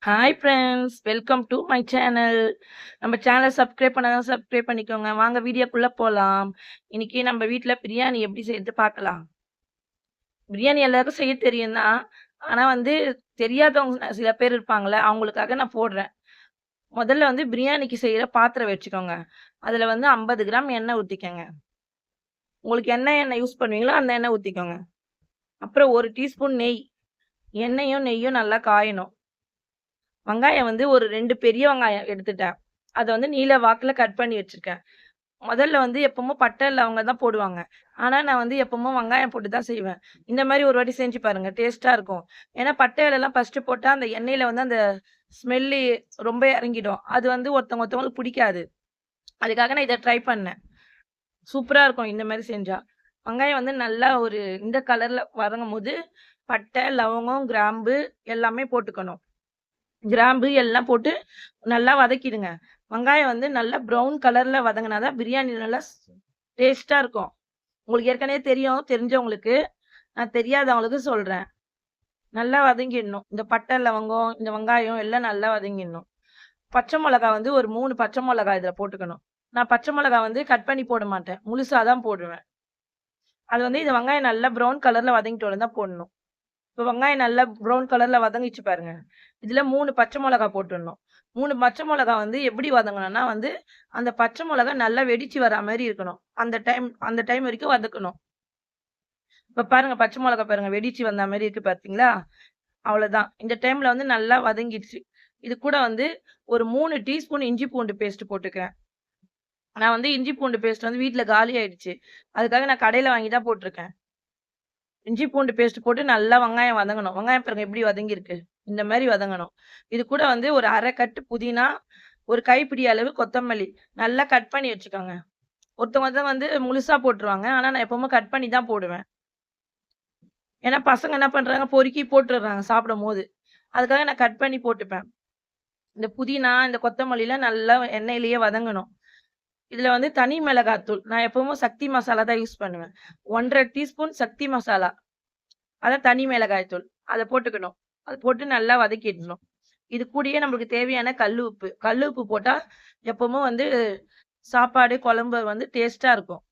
Hi friends, welcome to my channel. நம்ம சேனலை subscribe பண்ணாதான் சப்ஸ்கிரைப் பண்ணிக்கோங்க. வாங்க வீடியோக்குள்ள போலாம். இன்னைக்கு நம்ம வீட்ல பிரியாணி எப்படி செய்யறது பார்க்கலாம். பிரியாணி எல்லாருக்கும் செய்ய தெரியும் தான். ஆனா தெரியாதவங்க சில பேர் இருப்பாங்கல்ல, அவங்களுக்காக நான் போடுறேன். முதல்ல பிரியாணிக்கு செய்யற பாத்திரம் வச்சுக்கோங்க. அதுல 50 கிராம் எண்ணெய் ஊத்திக்கங்க. உங்களுக்கு என்ன எண்ணெய் யூஸ் பண்ணுவீங்களோ அந்த எண்ணெய் ஊத்திக்கோங்க. அப்புறம் 1 டீஸ்பூன் நெய். எண்ணெயும் நெய்யும் நல்லா காயணும். வெங்காயம் ஒரு 2 பெரிய வெங்காயம் எடுத்துட்டேன். அத நீள வாக்குல கட் பண்ணி வச்சிருக்கேன். முதல்ல எப்பவும் பட்டை, லவங்கம் தான் போடுவாங்க. ஆனா நான் எப்பவும் வெங்காயம் போட்டு தான் செய்வேன். இந்த மாரி ஒரு வாட்டி செஞ்சு பாருங்க. டேஸ்ட்டா இருக்கும். ஏன்னா பட்டை இலைலாம் ஃபர்ஸ்ட்டு போட்டா அந்த எண்ணெயில அந்த ஸ்மெல்லு ரொம்ப இறங்கிடும். அது ஒருத்தவங்களுக்கு பிடிக்காது. அதுக்காக நான் இத ட்ரை பண்ணேன். சூப்பரா இருக்கும் இந்த மாரி செஞ்சா. வெங்காயம் நல்லா இந்த கலர்ல வதங்கும்போது, பட்டை, லவங்கம், கிராம்பு எல்லாமே போட்டுக்கணும். கிராம்பு எல்லாம் போட்டு நல்லா வதக்கிடுங்க. வெங்காயம் நல்லா ப்ரவுன் கலர்ல வதங்குனா தான் பிரியாணி நல்லா டேஸ்ட்டா இருக்கும். உங்களுக்கு ஏற்கனவே தெரியும், தெரிஞ்சவங்களுக்கு. நான் தெரியாதவங்களுக்கு சொல்றேன். நல்லா வதங்கிடணும். இந்த பட்டை, லவங்கம், இந்த வெங்காயம் எல்லாம் நல்லா வதங்கிடணும். பச்சை மொளகா ஒரு 3 பச்சை மொளகா இதுல போட்டுக்கணும். நான் பச்சை மொளகா கட் பண்ணி போட மாட்டேன். முழுசா தான் போடுவேன். அது இந்த வெங்காயம் நல்லா ப்ரவுன் கலர்ல வதங்கிட்ட உடனே தான் போடணும். இப்போ வெங்காயம் நல்லா ப்ரவுன் கலர்ல வதங்கிச்சு பாருங்க. இதுல 3 பச்சை மொளகா போட்டுடணும். 3 பச்சை மொளகா எப்படி வதங்கணும்னா அந்த பச்சை மொளகா நல்லா வெடிச்சு வரா மாரி இருக்கணும். அந்த டைம் வரைக்கும் வதக்கணும். இப்ப பாருங்க பச்சை மொளகா பாருங்க வெடிச்சு வந்த மாரி இருக்கு பார்த்தீங்களா? அவ்வளோதான். இந்த டைம்ல நல்லா வதங்கிடுச்சு. இது கூட ஒரு 3 டீஸ்பூன் இஞ்சி பூண்டு பேஸ்ட் போட்டுக்கிறேன். நான் இஞ்சி பூண்டு பேஸ்ட் வீட்ல காலி ஆயிடுச்சு. அதுக்காக நான் கடையில வாங்கி தான் போட்டுருக்கேன். இஞ்சி பூண்டு பேஸ்ட் போட்டு நல்லா வெங்காயம் வதங்கணும். வெங்காயம் பாருங்க எப்படி வதங்கியிருக்கு. இந்த மாரி வதங்கணும். இது கூட ஒரு 1/2 கட்டு புதினா, ஒரு கைப்பிடி அளவு கொத்தமல்லி நல்லா கட் பண்ணி வச்சுக்கோங்க. ஒருத்தவங்க தான் முழுசா போட்டுருவாங்க. ஆனா நான் எப்பவுமே கட் பண்ணி தான் போடுவேன். ஏன்னா பசங்க என்ன பண்றாங்க, பொறுக்கி போட்டுர்றாங்க சாப்பிடும்போது. அதுக்காக நான் கட் பண்ணி போட்டுப்பேன். இந்த புதினா, இந்த கொத்தமல்லிலாம் நல்லா எண்ணெயிலேயே வதங்கணும். இதுல தனி மிளகாத்தூள். நான் எப்பவும் சக்தி மசாலா தான் யூஸ் பண்ணுவேன். 1 1/2 டீஸ்பூன் சக்தி மசாலா. அதான் தனி மிளகாய் தூள். அத போட்டுக்கணும். அது போட்டு நல்லா வதக்கிடணும். இது கூடயே நம்மளுக்கு தேவையான கல்லு உப்பு. கல்லு உப்பு போட்டா எப்பவும் சாப்பாடு, குழம்பு டேஸ்ட்டா இருக்கும்.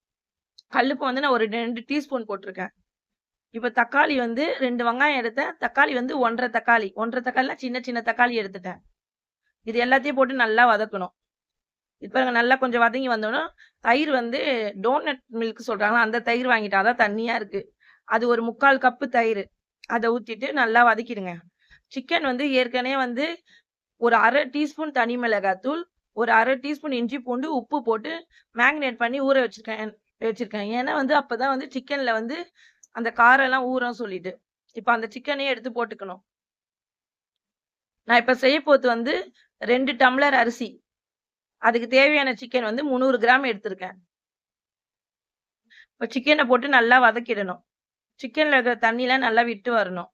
கல்லுப்பு நான் ஒரு 2 டீஸ்பூன் போட்டுருக்கேன். இப்ப தக்காளி 2 வெங்காயம் எடுத்தேன். தக்காளி 1 1/2 தக்காளி. 1 1/2 தக்காளினா சின்ன சின்ன தக்காளி எடுத்துட்டேன். இது எல்லாத்தையும் போட்டு நல்லா வதக்கணும். இப்ப நல்லா கொஞ்சம் வதங்கி வந்தோனே, தயிர் டோனட் மில்க் சொல்றாங்கல்ல, அந்த தயிர் வாங்கிட்டேன். அதான் தண்ணியா இருக்கு. அது ஒரு 3/4 கப்பு தயிரு. அத ஊத்திட்டு நல்லா வதக்கிடுங்க. சிக்கன் ஏற்கனவே ஒரு 1/2 டீஸ்பூன் தனி மிளகாத்தூள், ஒரு 1/2 டீஸ்பூன் இஞ்சி பூண்டு, உப்பு போட்டு மேரினேட் பண்ணி ஊற வச்சிருக்கேன். ஏன்னா அப்பதான் சிக்கன்ல அந்த காரம்லாம் ஊறும் சொல்லிட்டு. இப்ப அந்த சிக்கனையும் எடுத்து போட்டுக்கணும். நான் இப்ப செய்ய போறது 2 டம்ளர் அரிசி. அதுக்கு தேவையான சிக்கன் 300 கிராம் எடுத்திருக்கேன். இப்ப சிக்கன போட்டு நல்லா வதக்கிடணும். சிக்கன்ல இருக்கிற தண்ணிலாம் நல்லா விட்டு வரணும்.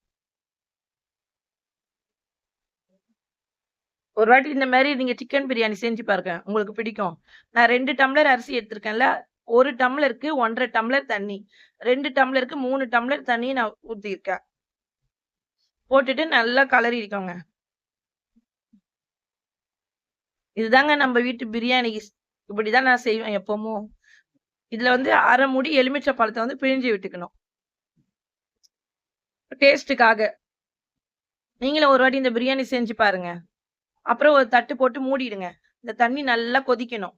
ஒரு வாட்டி இந்த மாரி நீங்க சிக்கன் பிரியாணி செஞ்சு பாருங்க. உங்களுக்கு பிடிக்கும். நான் 2 டம்ளர் அரிசி எடுத்திருக்கேன்ல, 1 டம்ளருக்கு 1 1/2 டம்ளர் தண்ணி. 2 டம்ளருக்கு 3 டம்ளர் தண்ணி நான் ஊத்தியிருக்கேன். போட்டுட்டு நல்லா கலரிக்கோங்க. இதுதாங்க நம்ம வீட்டு பிரியாணி. இப்படிதான் நான் செய்வேன் எப்பவும். இதுல 1/2 மூடி எலுமிச்சை பழத்த பிழிஞ்சு விட்டுக்கணும். டேஸ்ட்டுக்காக. நீங்களும் ஒரு வாட்டி இந்த பிரியாணி செஞ்சு பாருங்க. அப்புறம் ஒரு தட்டு போட்டு மூடிடுங்க. இந்த தண்ணி நல்லா கொதிக்கணும்.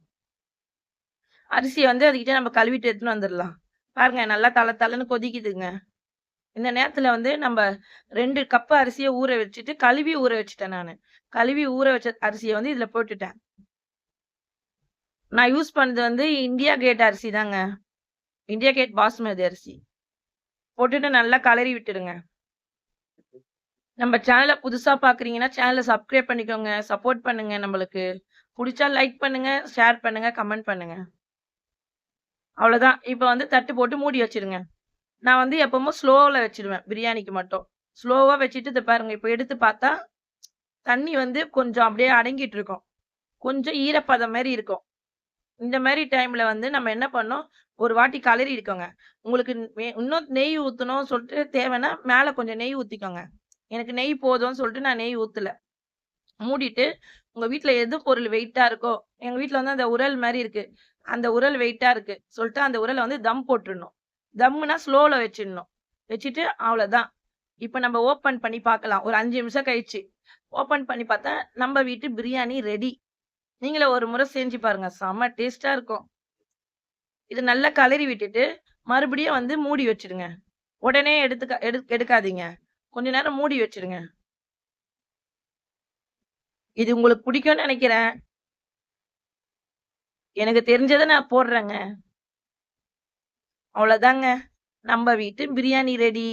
அரிசிய அதுகிட்ட நம்ம கழுவிட்டு எடுத்துன்னு வந்துரலாம். பாருங்க நல்லா தள தளன்னு கொதிக்குதுங்க. இந்த நேரத்துல நம்ப 2 கப் அரிசிய ஊற வச்சுட்டு, கழுவி ஊற வச்சுட்டேன் நானு. கழுவி ஊற வச்ச அரிசிய இதுல போட்டுட்டேன். நான் யூஸ் பண்ணது இண்டியா கேட் அரிசி தாங்க. இண்டியா கேட் பாஸ்மதி அரிசி. போட்டுட்டு நல்லா கலரி விட்டுடுங்க. நம்ம சேனல புதுசா பார்க்குறீங்கன்னா, சேனல சப்ஸ்கிரைப் பண்ணிக்கோங்க. சப்போர்ட் பண்ணுங்க நம்மளுக்கு. புடிச்சா லைக் பண்ணுங்க, ஷேர் பண்ணுங்க, கமெண்ட் பண்ணுங்க. அவ்வளோதான். இப்ப தட்டு போட்டு மூடி வச்சுருங்க. நான் எப்பவும் ஸ்லோல வச்சுருவேன். பிரியாணிக்கு மட்டும். ஸ்லோவா வச்சுட்டு இத பாருங்க. இப்ப எடுத்து பார்த்தா, தண்ணி கொஞ்சம் அப்படியே அடங்கிட்டு இருக்கும். கொஞ்சம் ஈரப்பதம் மாரி இருக்கும். இந்த மாரி டைம்ல நம்ம என்ன பண்ணணும், ஒரு வாட்டி கலரி இருக்கோங்க. உங்களுக்கு இன்னும் நெய் ஊத்தணும்னு சொல்லிட்டு தேவைன்னா, மேல கொஞ்சம் நெய் ஊத்திக்கோங்க. எனக்கு நெய் போதும்னு சொல்லிட்டு நான் நெய் ஊத்தல. மூடிட்டு உங்க வீட்ல எது பொருள் வெயிட்டா இருக்கோ, எங்க வீட்ல வந்து அந்த உரல் மாரி இருக்கு. அந்த உரல் வெயிட்டா இருக்கு சொல்லிட்டு அந்த உரல வந்து தம் போட்டுறணும். தம்முனா ஸ்லோல வச்சிடணும். வச்சுட்டு அவ்வளோதான். இப்ப நம்ம ஓப்பன் பண்ணி பார்க்கலாம். ஒரு 5 நிமிஷம் கழிச்சு. ஓப்பன் பண்ணி பார்த்தா, நம்ம வீட்டு பிரியாணி ரெடி. நீங்களே ஒரு முறை செஞ்சு பாருங்க. செம்ம டேஸ்ட்டா இருக்கும். இது நல்லா கலறி விட்டுட்டு, மறுபடியும் வந்து மூடி வச்சுடுங்க. உடனே எடுக்காதீங்க. கொஞ்ச நேரம் மூடி வச்சுருங்க. இது உங்களுக்கு பிடிக்கும்னு நெனைக்கிறேன். எனக்கு தெரிஞ்சத நான் போடுறேங்க. அவ்வளோதாங்க. நம்ம வீட்டு பிரியாணி ரெடி.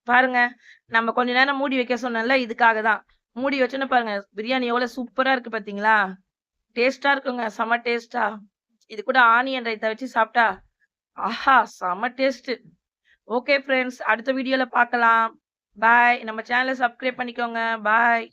பாருங்க. நம்ம கொஞ்ச நேரம் மூடி வைக்க சொன்னேன்ல, இதுக்காக தான். மூடி வச்சோனே பாருங்க, பிரியாணி எவ்வளோ சூப்பரா இருக்கு பார்த்தீங்களா? டேஸ்ட்டா இருக்குங்க. செம்ம டேஸ்ட்டா. இது கூட ஆனியன் ரைத்தா வச்சு சாப்பிட்டா, ஆஹா! செம்ம டேஸ்ட்டு. Okay friends. அடுத்த வீடியோல பார்க்கலாம். பாய். நம்ம சேனல சப்ஸ்கிரைப் பண்ணிக்கோங்க. பாய்.